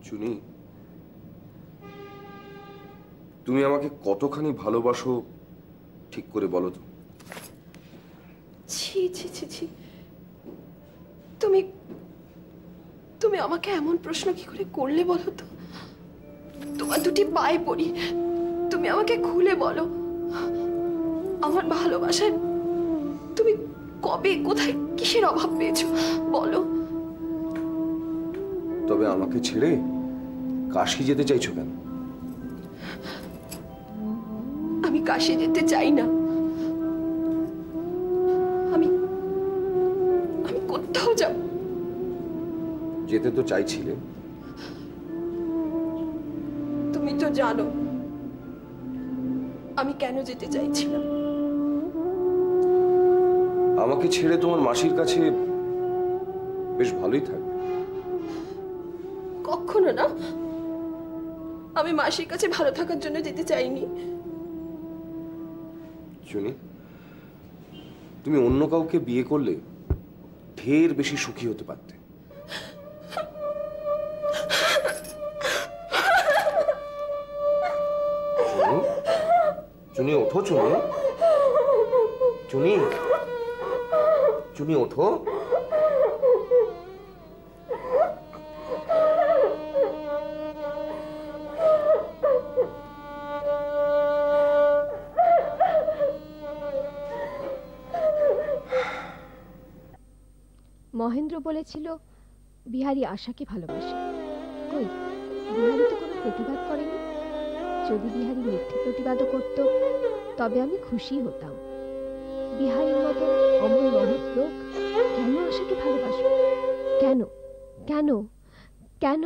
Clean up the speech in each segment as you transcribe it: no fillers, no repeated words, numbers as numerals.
চুনি, তুমি আমাকে কতখানি ভালোবাসো ঠিক করে বলো তো। ছি ছি ছি ছি, তুমি তুমি আমাকে এমন প্রশ্ন কি করে করলে বলো তো? তোমার দুটি পায়ে পড়ি, তুমি আমাকে খুলে বলো, আমার ভালোবাসায় তুমি কবে কোথায় কিসের অভাব পেয়েছো বলো। তবে আমাকে ছেড়ে কাশি যেতে চাইছো কেন? আমি কাশি যেতে চাই না, আমি আমি কোথাও যাব। যেতে তো চাইছিলে। তুমি তো জানো আমি কেন যেতে চাইছিলাম। আমাকে ছেড়ে তোমার মাসির কাছে বেশ ভালোই থাকবে। কখনো না, আমি মাসির কাছে ভালো থাকার জন্য যেতে চাইনি। চুনি, তুমি অন্য কাউকে বিয়ে করলে ঢের বেশি সুখী হতে পারতে। চুনি ওঠো, চুনি, চুনি, চুনি ওঠো। মহেন্দ্র বলেছিল বিহারী আশাকে ভালোবাসে। কই, বিহারী তো কোনো প্রতিবাদ করেনি। যদি বিহারী মিথ্যে প্রতিবাদও করত তবে আমি খুশি হতাম। বিহারীর মতো অমন মহৎ লোক কেন আশাকে ভালোবাসবে? কেন কেন কেন?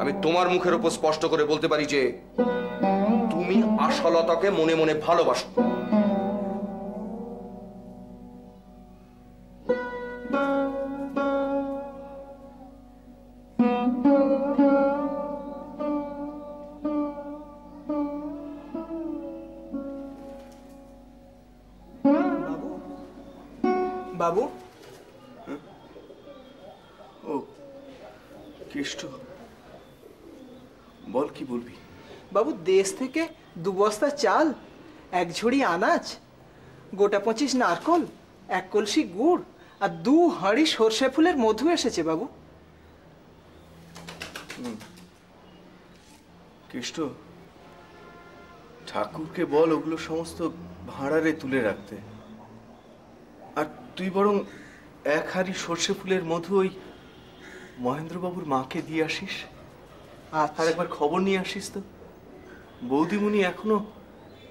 আমি তোমার মুখের উপর স্পষ্ট করে বলতে পারি যে তুমি আশালতাকে মনে মনে ভালোবাসো। বাবু, ও কেষ্ট, বল কি বলবি? বাবু, দেশ থেকে 2 বস্তা চাল, 1 ঝুড়ি আনাজ, গোটা 25 নারকল, 1 কলসি গুড় আর 2 হাঁড়ি সর্ষে ফুলের মধু এসেছে বাবু। কেষ্ট, ঠাকুরকে বল ওগুলো সমস্ত ভাঁড়ারে তুলে রাখতে। আর তুই বরং 1 হাঁড়ি সর্ষে ফুলের মধু ওই মহেন্দ্রবাবুর মাকে দিয়ে আসিস। আর একবার খবর নিয়ে আসিস তো বৌদিমণি এখনো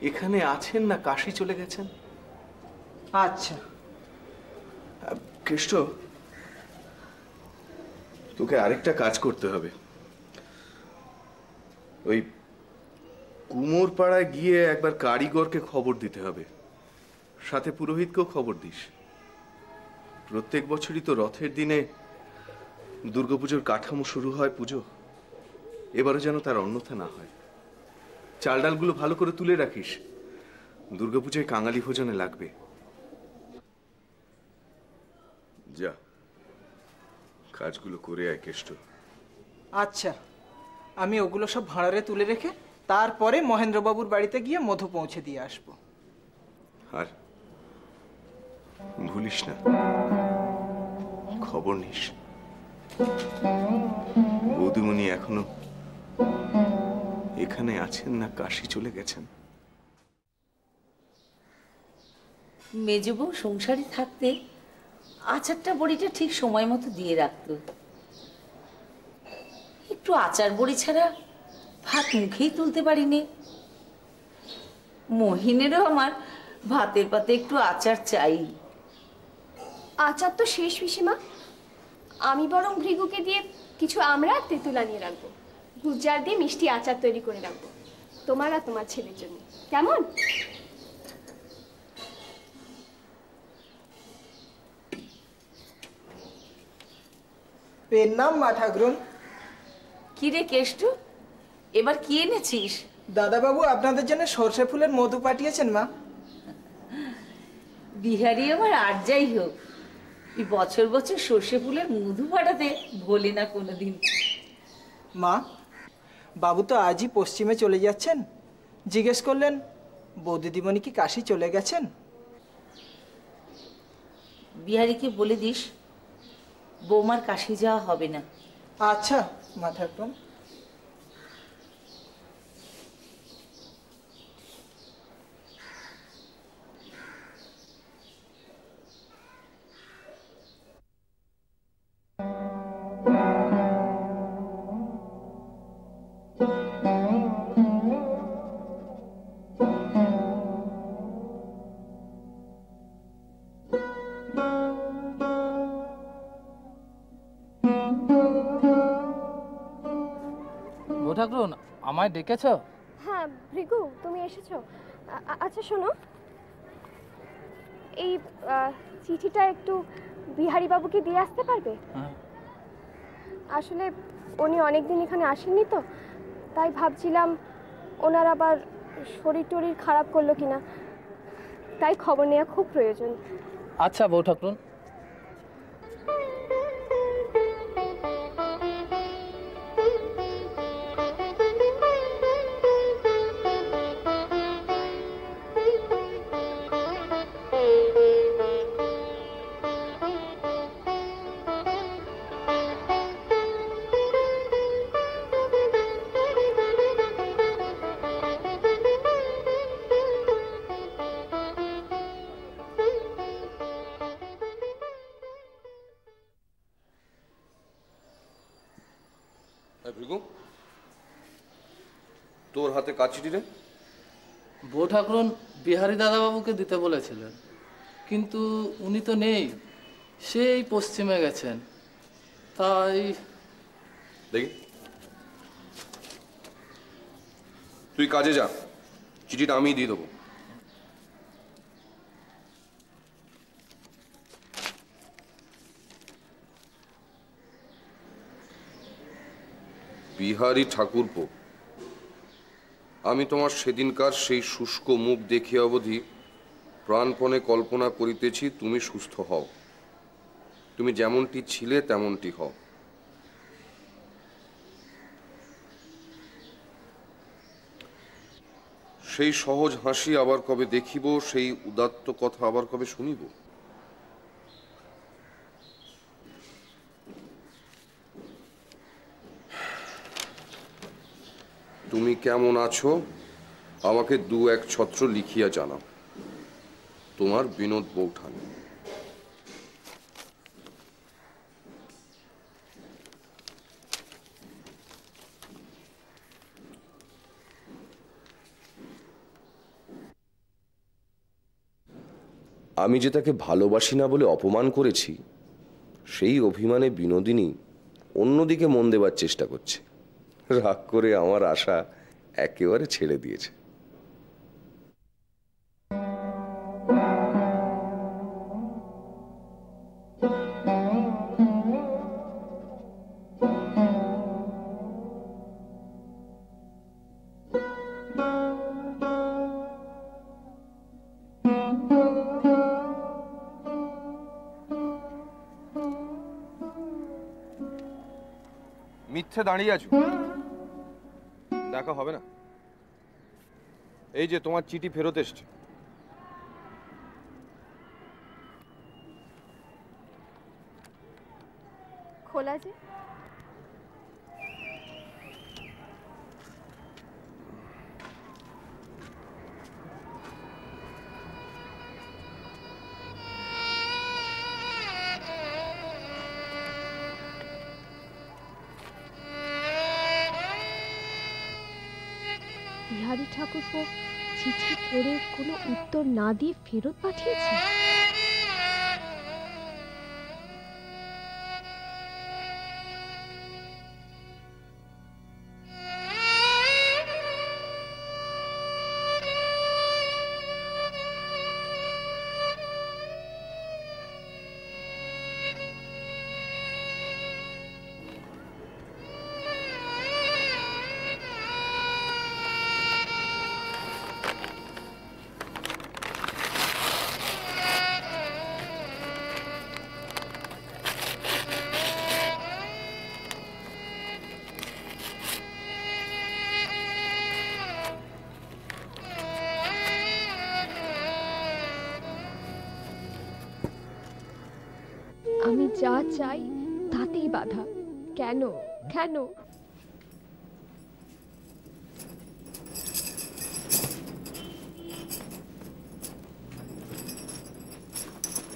এখানে আছেন না কাশি চলে গেছেন। আচ্ছা। কেষ্ট, তোকে আরেকটা কাজ করতে হবে। ওই কুমোর পাড়ায় গিয়ে একবার কারিগরকে খবর দিতে হবে, সাথে পুরোহিতকেও খবর দিস। প্রত্যেক বছরই তো রথের দিনে দুর্গাপুজোর কাঠামো শুরু হয় পুজো, এবারও যেন তার অন্যথা না হয়। চাল ডালগুলো ভালো করে তুলে রাখিস, দুর্গাপুজোয় কাঙালি ভোজনে লাগবে। যা, কাজগুলো করে আয় কেষ্ট। আচ্ছা, আমি ওগুলো সব ভাঁড়ারে তুলে রেখে তারপরে মহেন্দ্রবাবুর বাড়িতে গিয়ে মধু পৌঁছে দিয়ে আসবো। আর ভুলিস না, খবর নিস। বৌদিমণি এখনো এখানে আছেন না কাশি চলে গেছেন। মেজবউ সংসারে থাকতে আচারটা বড়িটা ঠিক সময় মতো দিয়ে রাখতো। একটু আচার বড়ি ছাড়া ভাত মুখেই তুলতে পারিনি। মহিনেরও আমার ভাতের পাতে একটু আচার চাই। আচার তো শেষ পিসিমা, আমি বরং ভৃগুকে দিয়ে কিছু আমরা তেঁতুল আনিয়ে রাখবো। গুজ্জার দিয়ে মিষ্টি আচার তৈরি করে রাখবো তোমার আর তোমার ছেলের জন্য, কেমন? পেন নাম মা ঠাকুরন। কি রে কেষ্ট, এবার কি এনেছিস? দাদাবাবু আপনাদের জন্য সর্ষে ফুলের মধু পাঠিয়েছেন মা। বিহারি আমার আর যাই হোক, এই বছর বছর সর্ষে ফুলের মধু ফাটাতে ভোলে না কোনোদিন। মা, বাবু তো আজই পশ্চিমে চলে যাচ্ছেন। জিজ্ঞেস করলেন বৌদি দিদিমণি কি কাশি চলে গেছেন। বিহারীকে বলে দিস বৌমার কাশি যাওয়া হবে না। আচ্ছা মা ঠাকুর। বউ ঠাকুরুন, আমায় ডেকেছ? হ্যাঁ ভৃগু, তুমি এসেছো। আচ্ছা শোনো, এই চিঠিটা একটু বিহারী বাবুকে দিয়ে আসতে পারবে? আসলে উনি অনেকদিন এখানে আসেননি তো, তাই ভাবছিলাম ওনার আবার শরীর টরীর খারাপ করলো কিনা, তাই খবর নেওয়া খুব প্রয়োজন। আচ্ছা বউ ঠাকুরুন। ভৃগু, তোর হাতে কাজ চিঠি রে? বউ ঠাকুরুন বিহারী দাদাবাবুকে দিতে বলেছিলেন, কিন্তু উনি তো নেই, সেই পশ্চিমে গেছেন। তাই দেখি, তুই কাজে যা, চিঠিটা আমি দিয়ে দেবো। বিহারী ঠাকুরপো, আমি তোমার সেদিনকার সেই শুষ্ক মুখ দেখিয়া অবধি প্রাণপণে কল্পনা করিতেছি তুমি সুস্থ হও, তুমি যেমনটি ছিলে তেমনটি হও। সেই সহজ হাসি আবার কবে দেখিব, সেই উদাত্ত কথা আবার কবে শুনিব? তুমি কেমন আছো আমাকে দু এক ছত্র লিখিয়া জানাও। তোমার বিনোদ বৌঠান। আমি যে তাকে ভালোবাসি না বলে অপমান করেছি, সেই অভিমানে বিনোদিনী অন্যদিকে মন দেবার চেষ্টা করছে। রাগ করে আমার আশা একেবারে ছেড়ে দিয়েছে। মিথ্যে দাঁড়িয়ে আছো, দেখা হবে না। এই যে তোমার চিঠি ফেরত এসছে। খোলা যে। বিহারী ঠাকুরপো চিঠি পড়ে কোনো উত্তর না দিয়ে ফেরত পাঠিয়েছে। আমি যা চাই তাতেই বাধা। কেন কেন?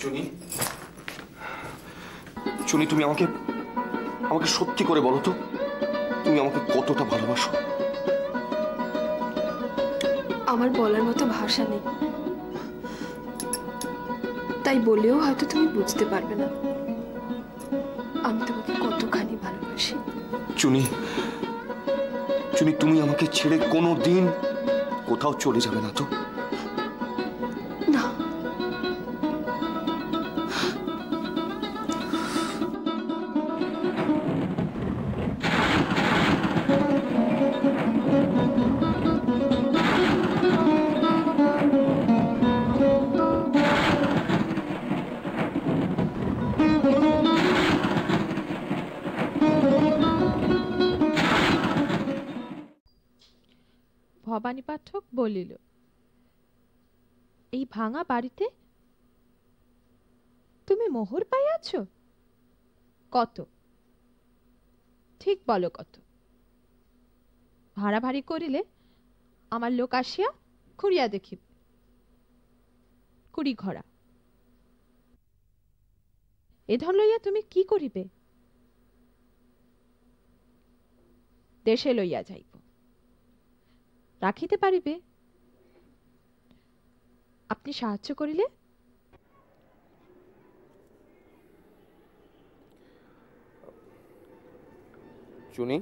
চুনি, চুনি, তুমি আমাকে আমাকে সত্যি করে বলো তো, তুমি আমাকে কতটা ভালোবাসো? আমার বলার মতো ভাষা নেই, তাই বলেও হয়তো তুমি বুঝতে পারবে না আমি তোমাকে কতখানি ভালোবাসি। চুনি, চুনি, তুমি আমাকে ছেড়ে কোনো দিন কোথাও চলে যাবে না তো? না, ভবানী পাঠক বলিল, এই ভাঙা বাড়িতে তুমি মোহর পাইয়াছ? কত? ঠিক বলো কত? ভাড়া ভারী করিলে আমার লোক আসিয়া খুঁড়িয়া দেখিব। 20 ঘড়া। এ ধন লইয়া তুমি কি করিবে? দেশে লইয়া যাইব। রাখিতে পারিবে? আপনি সাহায্য করিলে? চুনি,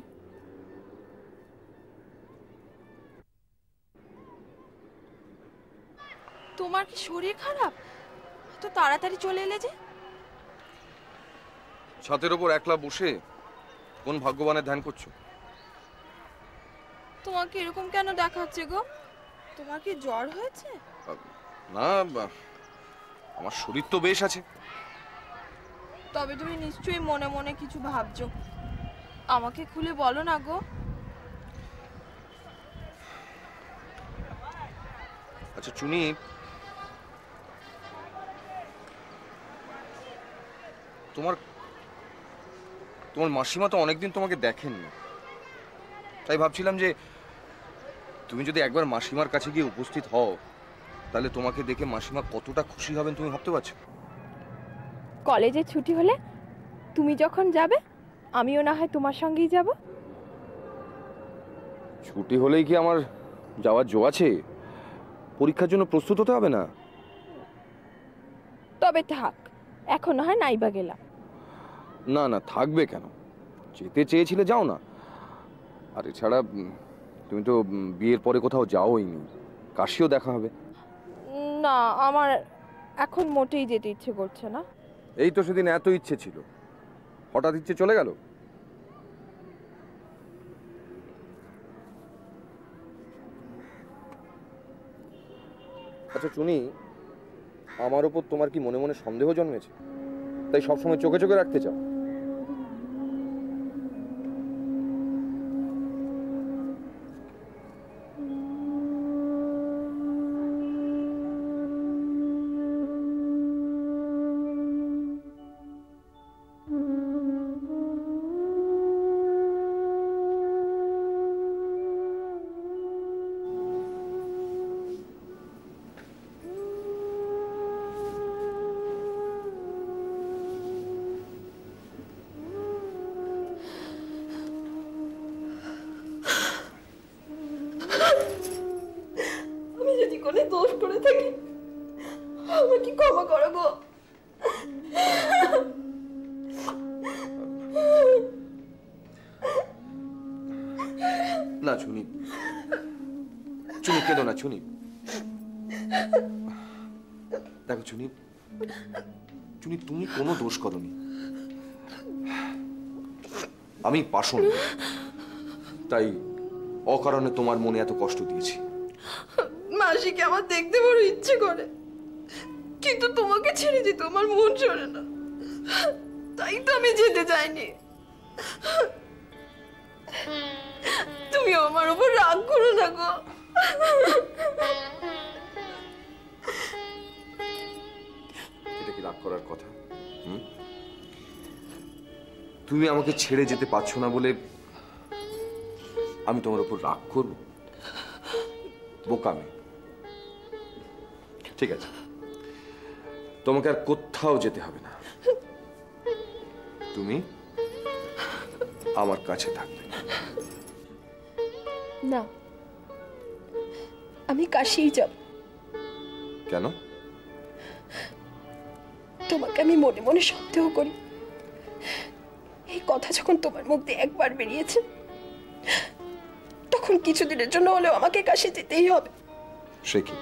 তোমার কি শরীর খারাপ? তো তাড়াতাড়ি চলে এলে যে? ছাদের ওপর একলা বসে কোন ভাগ্যবানের ধ্যান করছো? তোমাকে এরকম কেন দেখাচ্ছে গো? তোমার কি জ্বর হয়েছে? না, আমার শরীর তো বেশ আছে। তবে তুমি নিশ্চয়ই মনে মনে কিছু ভাবছো, আমাকে খুলে বলো না গো। আচ্ছা চুনি, তোমার তোমার মাসিমা তো অনেকদিন তোমাকে দেখেননি, তাই ভাবছিলাম যে তুমি যদি একবার মাসিমার কাছে গিয়ে উপস্থিত হও, তাহলে তোমাকে দেখে মাসিমা কতটা খুশি হবেন তুমি ভাবতে পারছো? কলেজে ছুটি হলে তুমি যখন যাবে, আমিও না হয় তোমার সঙ্গেই যাব। ছুটি হলেই কি আমার যাওয়ার জো আছে? পরীক্ষার জন্য প্রস্তুত হতে হবে না? তবে থাক, এখন না হয় নাইবা গেলাম। না না, থাকবে কেন? যেতে চেয়েছিলে যাও না। আর এছাড়া তুমি তো বিয়ের পরে কোথাও যাওইনি, কাশিও দেখা হবে। না, আমার এখন মোটেই যেতে ইচ্ছে করছে না। এই তো সেদিন এত ইচ্ছে ছিল, হঠাৎ ইচ্ছে চলে গেল। আচ্ছা চুনি, আমার ওপর তোমার কি মনে মনে সন্দেহ জন্মেছে, তাই সবসময় চোখে চোখে রাখতে চাও? আমি যদি কোনো দোষ করে থাকি, আমাকে ক্ষমা করো গো। না চুনি, চুনি কেঁদো না চুনি। দেখো চুনি, চুনি তুমি কোনো দোষ করোনি, আমি পাষণ্ড, তাই অকারণে তোমার মনে এত কষ্ট দিয়েছি। মাসিকে আমার দেখতে বড় ইচ্ছে করে, কিন্তু তোমাকে ছেড়ে যেতে আমার মন সরে না, তাই তো আমি যেতে চাইনি। তুমি আমার উপর রাগ করো না গো। এটা কি রাগ করার কথা? তুমি আমাকে ছেড়ে যেতে পারছো না বলে আমি তোমার উপর রাগ করব? বোকামি। ঠিক আছে, তোমাকে আর কোথাও যেতে হবে না, তুমি আমার কাছে থাকবে। না, আমি কাশিই যাব। কেন? তোমাকে আমি মনে মনে সন্দেহ করি। এই কথা যখন তোমার মুখ দিয়ে একবার বেরিয়েছে, তখন কিছুদিনের জন্য হলেও আমাকে কাশি যেতেই হবে। সে কি,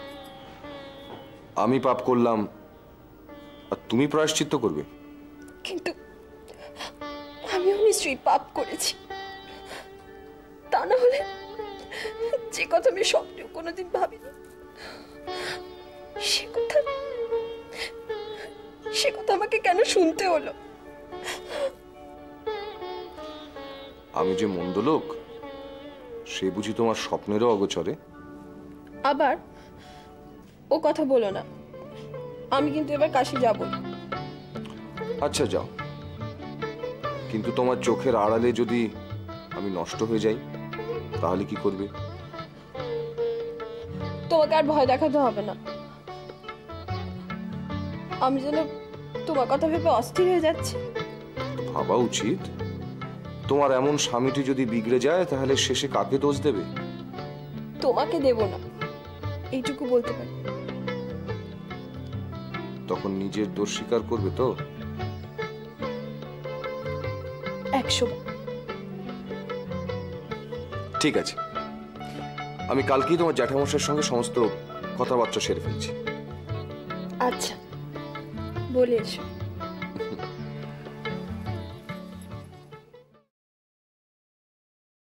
আমি পাপ করলাম আর তুমি প্রায়শ্চিত্ত করবে? কিন্তু আমিও নিশ্চয়ই পাপ করেছি। তা না হলে যে কথা আমি স্বপ্নেও কোনোদিন ভাবিনি, সে কথা আমাকে কেন শুনতে হলো? আমি যে মন্দ লোক সে বুঝি তোমার স্বপ্নেরও অগোচরে? আবার ও কথা বলো না। আমি কিন্তু এবার কাশি যাব। আচ্ছা যাও, কিন্তু তোমার চোখের আড়ালে যদি আমি নষ্ট হয়ে যাই তাহলে কি করবে? তোমাকে আর ভয় দেখাতে হবে না। আমি যেন তোমার কথা ভেবে অস্থির হয়ে যাচ্ছি। ভাবা উচিত, তোমার এমন স্বামীটি যদি বিগড়ে যায় তাহলে শেষে কাকে দোষ দেবে? তোমাকে দেব না, এইটুকু বলতে পারি। তখন নিজের দোষ স্বীকার করবে তো? 100 বার। ঠিক আছে, আমি কালকেই তোমার জ্যাঠামশাইয়ের সঙ্গে সমস্ত কথাবার্তা সেরে ফেলছি। আচ্ছা, বলে এসো।